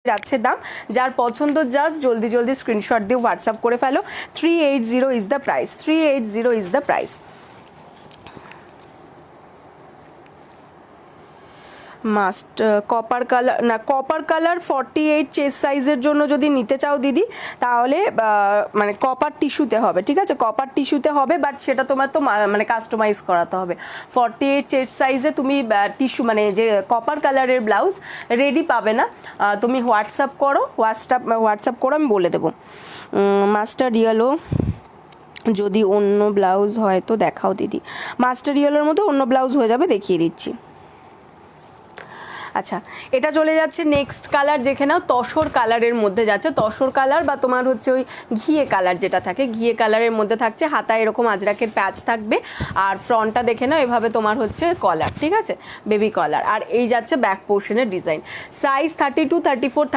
যাচ্ছে দাম। যার পছন্দ জাস্ট জলদি জলদি স্ক্রিনশট দিয়ে হোয়াটসঅ্যাপ করে ফেলো। 380 is the price, 380 is the price. Must copper colour না, কপার কালার 48 চেস্ট সাইজের জন্য যদি নিতে চাও দিদি, তাহলে মানে কপার টিস্যুতে হবে, ঠিক আছে, কপার টিস্যুতে হবে, বাট সেটা তোমার তো মানে কাস্টমাইজ করাতে হবে। 48 চেস্ট সাইজে তুমি টিস্যু মানে যে কপার কালারের ব্লাউজ রেডি পাবে না। তুমি হোয়াটসঅ্যাপ করো, হোয়াটসঅ্যাপ করো, আমি বলে দেবো। মাস্টার ইয়েলো যদি অন্য ব্লাউজ হয় তো দেখাও দিদি। মাস্টার ইয়েলোর মতো অন্য ব্লাউজ হয়ে যাবে, দেখিয়ে দিচ্ছি। আচ্ছা, এটা চলে যাচ্ছে নেক্সট কালার, দেখে নাও, তসর কালারের মধ্যে যাচ্ছে। তসর কালার বা তোমার হচ্ছে ওই ঘিয়ে কালার যেটা থাকে, ঘিয়ে কালারের মধ্যে থাকছে। হাতায় এরকম আজরাকের প্যাচ থাকবে, আর ফ্রন্টটা দেখে নাও এভাবে তোমার হচ্ছে কলার, ঠিক আছে, বেবি কলার। আর এই যাচ্ছে ব্যাক পোর্শনের ডিজাইন। সাইজ 32, 34